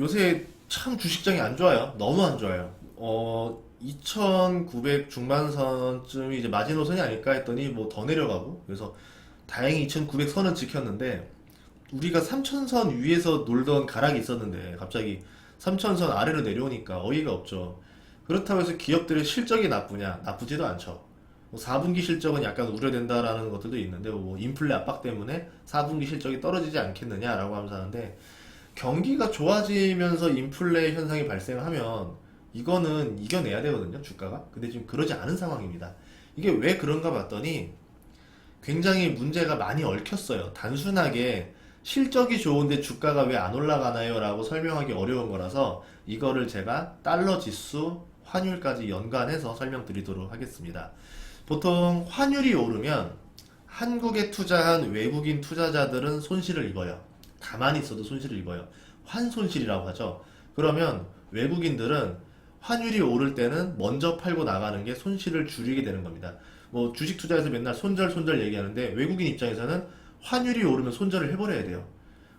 요새 참 주식장이 안 좋아요. 너무 안 좋아요. 2,900 중반선쯤이 이제 마지노선이 아닐까 했더니 뭐 더 내려가고, 그래서 다행히 2,900 선은 지켰는데, 우리가 3,000선 위에서 놀던 가락이 있었는데 갑자기 3,000선 아래로 내려오니까 어이가 없죠. 그렇다고 해서 기업들의 실적이 나쁘냐? 나쁘지도 않죠. 뭐 4분기 실적은 약간 우려된다라는 것들도 있는데, 뭐 인플레 압박 때문에 4분기 실적이 떨어지지 않겠느냐라고 하면서 하는데, 경기가 좋아지면서 인플레 현상이 발생하면 이거는 이겨내야 되거든요, 주가가. 근데 지금 그러지 않은 상황입니다. 이게 왜 그런가 봤더니 굉장히 문제가 많이 얽혔어요. 단순하게 실적이 좋은데 주가가 왜 안 올라가나요? 라고 설명하기 어려운 거라서 이거를 제가 달러 지수, 환율까지 연관해서 설명드리도록 하겠습니다. 보통 환율이 오르면 한국에 투자한 외국인 투자자들은 손실을 입어요. 가만히 있어도 손실을 입어요. 환손실이라고 하죠. 그러면 외국인들은 환율이 오를 때는 먼저 팔고 나가는 게 손실을 줄이게 되는 겁니다. 뭐 주식 투자에서 맨날 손절 얘기하는데, 외국인 입장에서는 환율이 오르면 손절을 해버려야 돼요.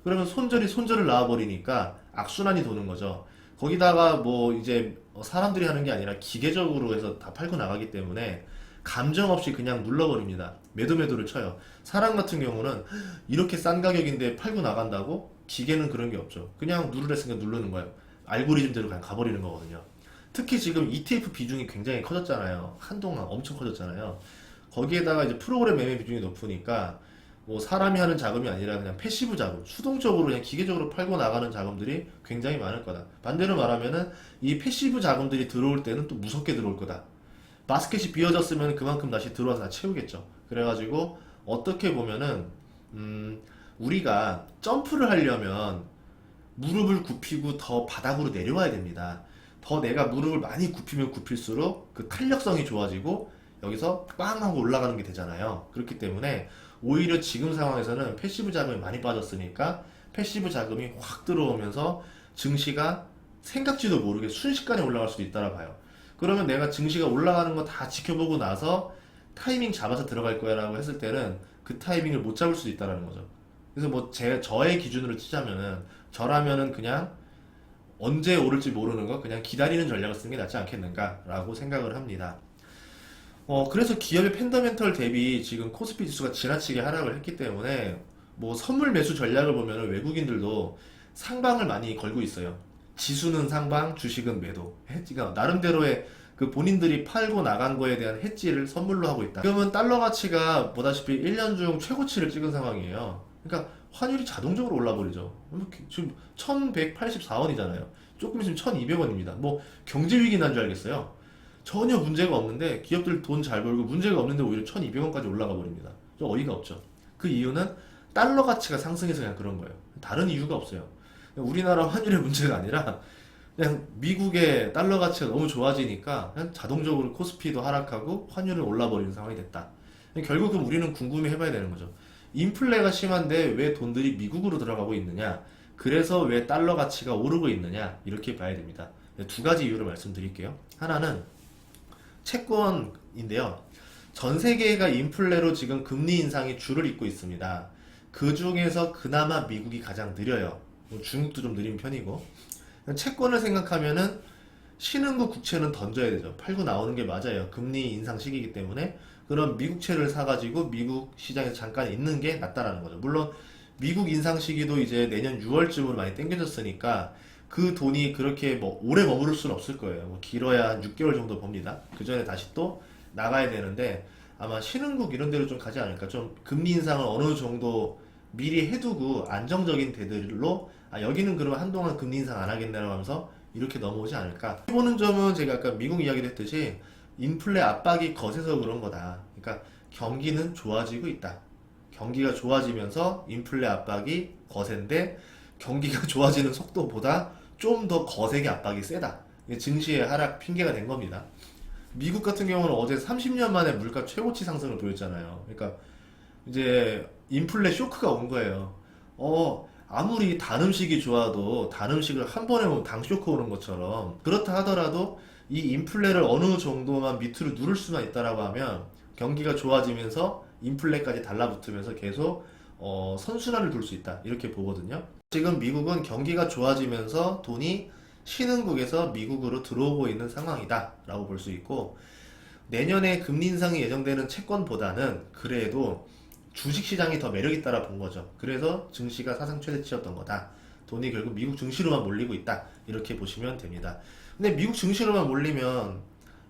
그러면 손절이 손절을 낳아버리니까 악순환이 도는 거죠. 거기다가 뭐 이제 사람들이 하는 게 아니라 기계적으로 해서 다 팔고 나가기 때문에 감정 없이 그냥 눌러버립니다. 매도를 쳐요. 사람 같은 경우는 이렇게 싼 가격인데 팔고 나간다고? 기계는 그런 게 없죠. 그냥 누르랬으니까 누르는 거예요. 알고리즘대로 그냥 가버리는 거거든요. 특히 지금 ETF 비중이 굉장히 커졌잖아요. 한동안 엄청 커졌잖아요. 거기에다가 이제 프로그램 매매 비중이 높으니까 뭐 사람이 하는 자금이 아니라 그냥 패시브 자금, 수동적으로 그냥 기계적으로 팔고 나가는 자금들이 굉장히 많을 거다. 반대로 말하면은 이 패시브 자금들이 들어올 때는 또 무섭게 들어올 거다. 바스켓이 비어졌으면 그만큼 다시 들어와서 다 채우겠죠. 그래가지고 어떻게 보면은 우리가 점프를 하려면 무릎을 굽히고 더 바닥으로 내려와야 됩니다. 더 내가 무릎을 많이 굽히면 굽힐수록 그 탄력성이 좋아지고 여기서 빵 하고 올라가는 게 되잖아요. 그렇기 때문에 오히려 지금 상황에서는 패시브 자금이 많이 빠졌으니까 패시브 자금이 확 들어오면서 증시가 생각지도 모르게 순식간에 올라갈 수도 있다라 봐요. 그러면 내가 증시가 올라가는 거 다 지켜보고 나서 타이밍 잡아서 들어갈 거야 라고 했을 때는 그 타이밍을 못 잡을 수도 있다라는 거죠. 그래서 뭐 저의 기준으로 치자면은, 저라면은 그냥 언제 오를지 모르는 거 그냥 기다리는 전략을 쓰는 게 낫지 않겠는가라고 생각을 합니다. 그래서 기업의 팬더멘털 대비 지금 코스피 지수가 지나치게 하락을 했기 때문에, 뭐 선물 매수 전략을 보면 외국인들도 상방을 많이 걸고 있어요. 지수는 상방, 주식은 매도. 해지가 나름대로의 그 본인들이 팔고 나간 거에 대한 해지를 선물로 하고 있다. 지금은 달러 가치가 보다시피 1년 중 최고치를 찍은 상황이에요. 그러니까 환율이 자동적으로 올라버리죠. 지금 1184원이잖아요. 조금 있으면 1200원입니다. 뭐 경제 위기 난 줄 알겠어요. 전혀 문제가 없는데, 기업들 돈 잘 벌고 문제가 없는데 오히려 1200원까지 올라가 버립니다. 좀 어이가 없죠. 그 이유는 달러 가치가 상승해서 그냥 그런 거예요. 다른 이유가 없어요. 우리나라 환율의 문제가 아니라 그냥 미국의 달러 가치가 너무 좋아지니까 그냥 자동적으로 코스피도 하락하고 환율은 올라버리는 상황이 됐다. 결국은 우리는 궁금해 해봐야 되는 거죠. 인플레가 심한데 왜 돈들이 미국으로 들어가고 있느냐? 그래서 왜 달러 가치가 오르고 있느냐? 이렇게 봐야 됩니다. 두 가지 이유를 말씀드릴게요. 하나는 채권인데요. 전 세계가 인플레로 지금 금리 인상이 줄을 잇고 있습니다. 그 중에서 그나마 미국이 가장 느려요. 뭐 중국도 좀 느린 편이고. 채권을 생각하면은 신흥국 국채는 던져야 되죠. 팔고 나오는 게 맞아요. 금리 인상 시기이기 때문에. 그럼 미국채를 사가지고 미국 시장에서 잠깐 있는 게 낫다라는 거죠. 물론 미국 인상 시기도 이제 내년 6월쯤으로 많이 땡겨졌으니까 그 돈이 그렇게 뭐 오래 머무를 수는 없을 거예요. 뭐 길어야 한 6개월 정도 봅니다. 그 전에 다시 또 나가야 되는데, 아마 신흥국 이런 데로 좀 가지 않을까. 좀 금리 인상을 어느 정도 미리 해두고 안정적인 데들로, 여기는 그러면 한동안 금리 인상 안 하겠네라고 하면서 이렇게 넘어오지 않을까. 보는 점은 제가 아까 미국 이야기도 했듯이 인플레 압박이 거세서 그런 거다. 그러니까 경기는 좋아지고 있다. 경기가 좋아지면서 인플레 압박이 거센데, 경기가 좋아지는 속도보다 좀 더 거세게 압박이 세다. 이게 증시의 하락 핑계가 된 겁니다. 미국 같은 경우는 어제 30년 만에 물가 최고치 상승을 보였잖아요. 그러니까 이제 인플레 쇼크가 온 거예요. 아무리 단 음식이 좋아도 단 음식을 한 번에 먹으면 당 쇼크 오는 것처럼, 그렇다 하더라도 이 인플레를 어느 정도만 밑으로 누를 수만 있다라고 하면 경기가 좋아지면서 인플레까지 달라붙으면서 계속 선순환을 둘 수 있다 이렇게 보거든요. 지금 미국은 경기가 좋아지면서 돈이 신흥국에서 미국으로 들어오고 있는 상황이다 라고 볼 수 있고, 내년에 금리 인상이 예정되는 채권보다는 그래도 주식시장이 더 매력있다라 본 거죠. 그래서 증시가 사상 최대치였던 거다. 돈이 결국 미국 증시로만 몰리고 있다 이렇게 보시면 됩니다. 근데 미국 증시로만 몰리면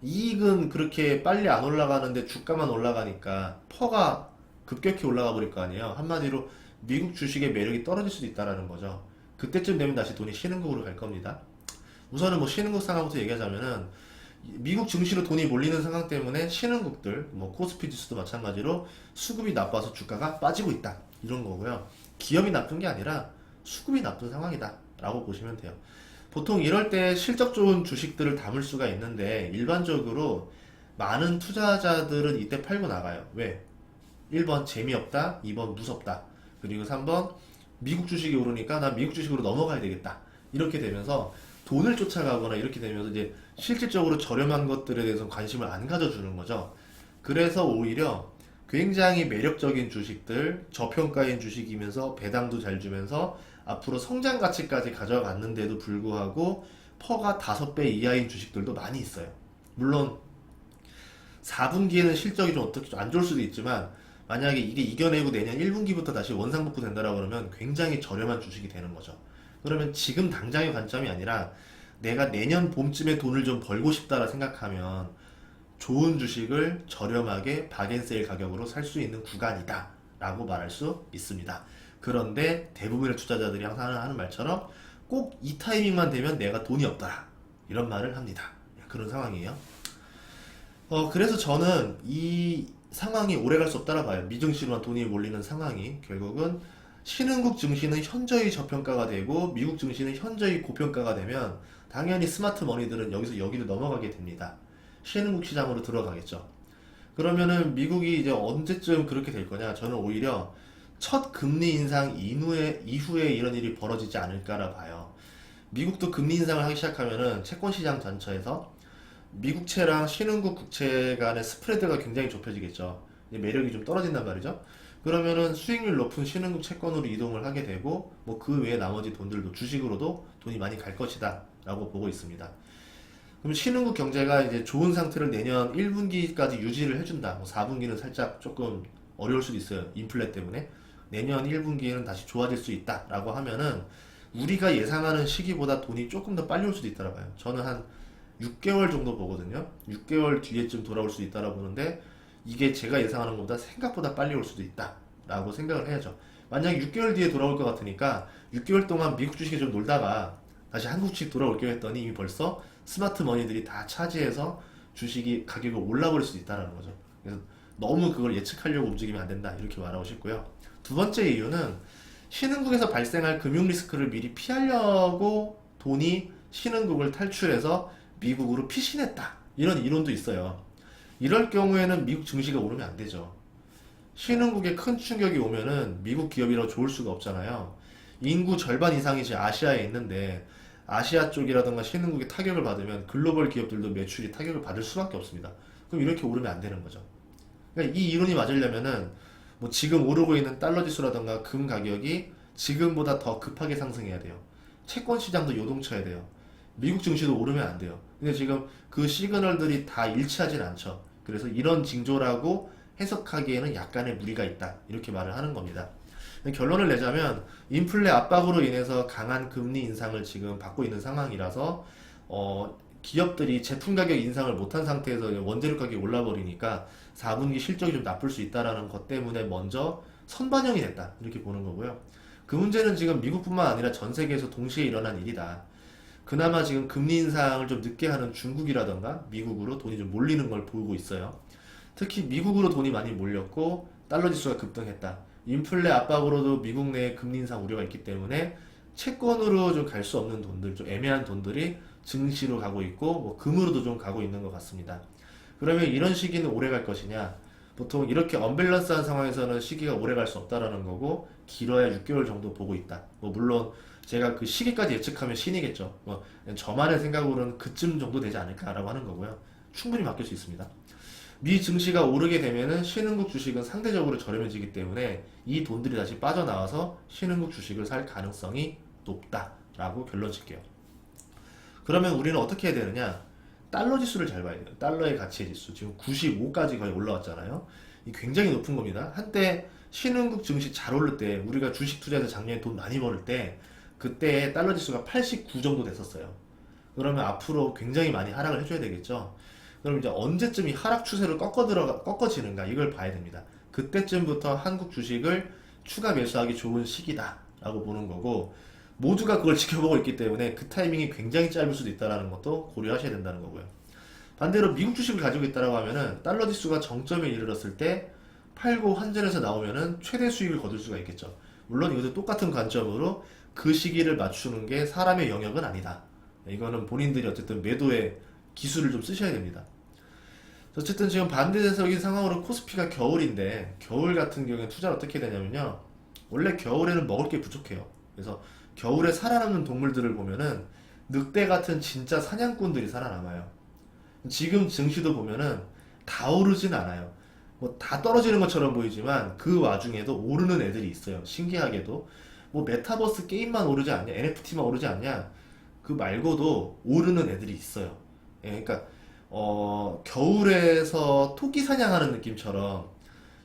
이익은 그렇게 빨리 안 올라가는데 주가만 올라가니까 퍼가 급격히 올라가 버릴 거 아니에요. 한마디로 미국 주식의 매력이 떨어질 수도 있다라는 거죠. 그때쯤 되면 다시 돈이 신흥국으로 갈 겁니다. 우선은 뭐 신흥국 상황부터 얘기하자면은 미국 증시로 돈이 몰리는 상황 때문에 신흥국들, 뭐 코스피 지수도 마찬가지로 수급이 나빠서 주가가 빠지고 있다 이런 거고요. 기업이 나쁜 게 아니라 수급이 나쁜 상황이다 라고 보시면 돼요. 보통 이럴 때 실적 좋은 주식들을 담을 수가 있는데 일반적으로 많은 투자자들은 이때 팔고 나가요. 왜? 1번 재미없다, 2번 무섭다, 그리고 3번 미국 주식이 오르니까 나 미국 주식으로 넘어가야 되겠다 이렇게 되면서 돈을 쫓아가거나 이렇게 되면서 이제 실질적으로 저렴한 것들에 대해서 관심을 안 가져주는 거죠. 그래서 오히려 굉장히 매력적인 주식들, 저평가인 주식이면서 배당도 잘 주면서 앞으로 성장 가치까지 가져갔는데도 불구하고 퍼가 5배 이하인 주식들도 많이 있어요. 물론 4분기에는 실적이 좀 어떻게 좀 안 좋을 수도 있지만 만약에 이게 이겨내고 내년 1분기부터 다시 원상복구 된다라고 그러면 굉장히 저렴한 주식이 되는 거죠. 그러면 지금 당장의 관점이 아니라 내가 내년 봄쯤에 돈을 좀 벌고 싶다라 생각하면 좋은 주식을 저렴하게 박앤세일 가격으로 살 수 있는 구간이다 라고 말할 수 있습니다. 그런데 대부분의 투자자들이 항상 하는 말처럼 꼭 이 타이밍만 되면 내가 돈이 없더라 이런 말을 합니다. 그런 상황이에요. 그래서 저는 이 상황이 오래 갈 수 없다라 봐요. 미증시로만 돈이 몰리는 상황이 결국은 신흥국 증시는 현저히 저평가가 되고 미국 증시는 현저히 고평가가 되면 당연히 스마트 머니들은 여기서 여기로 넘어가게 됩니다. 신흥국 시장으로 들어가겠죠. 그러면은 미국이 이제 언제쯤 그렇게 될 거냐? 저는 오히려 첫 금리 인상 이후에 이런 일이 벌어지지 않을까라 봐요. 미국도 금리 인상을 하기 시작하면은 채권 시장 전체에서 미국채랑 신흥국 국채 간의 스프레드가 굉장히 좁혀지겠죠. 이제 매력이 좀 떨어진단 말이죠. 그러면은 수익률 높은 신흥국 채권으로 이동을 하게 되고 뭐 그 외에 나머지 돈들도 주식으로도 돈이 많이 갈 것이다 라고 보고 있습니다. 그럼 신흥국 경제가 이제 좋은 상태를 내년 1분기까지 유지를 해준다. 뭐 4분기는 살짝 조금 어려울 수도 있어요. 인플레 때문에. 내년 1분기에는 다시 좋아질 수 있다 라고 하면은 우리가 예상하는 시기보다 돈이 조금 더 빨리 올 수도 있다고 봐요. 저는 한 6개월 정도 보거든요. 6개월 뒤에쯤 돌아올 수 있다고 보는데 이게 제가 예상하는 것보다 생각보다 빨리 올 수도 있다 라고 생각을 해야죠. 만약 6개월 뒤에 돌아올 것 같으니까 6개월 동안 미국 주식에 좀 놀다가 다시 한국 주식 돌아올게요 했더니 이미 벌써 스마트 머니들이 다 차지해서 주식이 가격이 올라버릴 수도 있다는 거죠. 그래서 너무 그걸 예측하려고 움직이면 안 된다 이렇게 말하고 싶고요. 두 번째 이유는 신흥국에서 발생할 금융 리스크를 미리 피하려고 돈이 신흥국을 탈출해서 미국으로 피신했다 이런 이론도 있어요. 이럴 경우에는 미국 증시가 오르면 안 되죠. 신흥국에 큰 충격이 오면은 미국 기업이라 좋을 수가 없잖아요. 인구 절반 이상이 이제 아시아에 있는데 아시아 쪽이라든가 신흥국이 타격을 받으면 글로벌 기업들도 매출이 타격을 받을 수밖에 없습니다. 그럼 이렇게 오르면 안 되는 거죠. 그러니까 이 이론이 맞으려면은 뭐 지금 오르고 있는 달러 지수라든가 금 가격이 지금보다 더 급하게 상승해야 돼요. 채권 시장도 요동쳐야 돼요. 미국 증시도 오르면 안 돼요. 근데 지금 그 시그널들이 다 일치하진 않죠. 그래서 이런 징조라고 해석하기에는 약간의 무리가 있다. 이렇게 말을 하는 겁니다. 결론을 내자면 인플레 압박으로 인해서 강한 금리 인상을 지금 받고 있는 상황이라서 기업들이 제품 가격 인상을 못한 상태에서 원재료 가격이 올라버리니까 4분기 실적이 좀 나쁠 수 있다라는 것 때문에 먼저 선반영이 됐다. 이렇게 보는 거고요. 그 문제는 지금 미국뿐만 아니라 전 세계에서 동시에 일어난 일이다. 그나마 지금 금리 인상을 좀 늦게 하는 중국이라던가 미국으로 돈이 좀 몰리는 걸 보고 있어요. 특히 미국으로 돈이 많이 몰렸고 달러 지수가 급등했다. 인플레 압박으로도 미국 내에 금리 인상 우려가 있기 때문에 채권으로 좀 갈 수 없는 돈들, 좀 애매한 돈들이 증시로 가고 있고 뭐 금으로도 좀 가고 있는 것 같습니다. 그러면 이런 시기는 오래 갈 것이냐? 보통 이렇게 언밸런스한 상황에서는 시기가 오래 갈 수 없다라는 거고 길어야 6개월 정도 보고 있다. 뭐 물론 제가 그 시기까지 예측하면 신이겠죠. 뭐 저만의 생각으로는 그쯤 정도 되지 않을까라고 하는 거고요. 충분히 바뀔 수 있습니다. 미 증시가 오르게 되면은 신흥국 주식은 상대적으로 저렴해지기 때문에 이 돈들이 다시 빠져나와서 신흥국 주식을 살 가능성이 높다라고 결론 짓게요. 그러면 우리는 어떻게 해야 되느냐? 달러 지수를 잘 봐야 돼요. 달러의 가치의 지수. 지금 95까지 거의 올라왔잖아요. 이 굉장히 높은 겁니다. 한때 신흥국 증시 잘 오를 때, 우리가 주식 투자해서 작년에 돈 많이 벌을 때, 그때 달러 지수가 89 정도 됐었어요. 그러면 앞으로 굉장히 많이 하락을 해줘야 되겠죠. 그럼 이제 언제쯤 이 하락 추세를 꺾어지는가 이걸 봐야 됩니다. 그때쯤부터 한국 주식을 추가 매수하기 좋은 시기다라고 보는 거고, 모두가 그걸 지켜보고 있기 때문에 그 타이밍이 굉장히 짧을 수도 있다는 것도 고려하셔야 된다는 거고요. 반대로 미국 주식을 가지고 있다고 하면은 달러 지수가 정점에 이르렀을 때 팔고 환전해서 나오면은 최대 수익을 거둘 수가 있겠죠. 물론 이것도 똑같은 관점으로 그 시기를 맞추는 게 사람의 영역은 아니다. 이거는 본인들이 어쨌든 매도의 기술을 좀 쓰셔야 됩니다. 어쨌든 지금 반대적인 상황으로 코스피가 겨울인데, 겨울 같은 경우에 투자를 어떻게 되냐면요, 원래 겨울에는 먹을 게 부족해요. 그래서 겨울에 살아남는 동물들을 보면은 늑대 같은 진짜 사냥꾼들이 살아남아요. 지금 증시도 보면은 다 오르진 않아요. 뭐 다 떨어지는 것처럼 보이지만 그 와중에도 오르는 애들이 있어요. 신기하게도 뭐 메타버스 게임만 오르지 않냐, NFT만 오르지 않냐, 그 말고도 오르는 애들이 있어요. 예, 그러니까 겨울에서 토끼 사냥하는 느낌처럼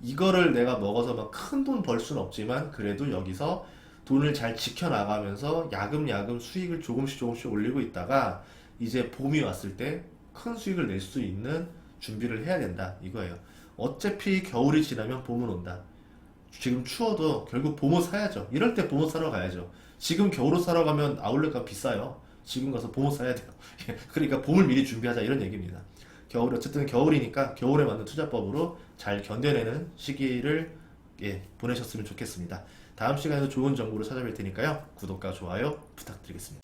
이거를 내가 먹어서 막 큰 돈 벌 수는 없지만 그래도 여기서 돈을 잘 지켜나가면서 야금야금 수익을 조금씩 올리고 있다가 이제 봄이 왔을 때 큰 수익을 낼 수 있는 준비를 해야 된다 이거예요. 어차피 겨울이 지나면 봄은 온다. 지금 추워도 결국 봄옷 사야죠. 이럴 때 봄옷 사러 가야죠. 지금 겨울옷 사러 가면 아울렛 가면 비싸요. 지금 가서 봄옷 사야 돼요. 그러니까 봄을 미리 준비하자 이런 얘기입니다. 겨울, 어쨌든 겨울이니까 겨울에 맞는 투자법으로 잘 견뎌내는 시기를 보내셨으면 좋겠습니다. 다음 시간에도 좋은 정보로 찾아뵐 테니까요. 구독과 좋아요 부탁드리겠습니다.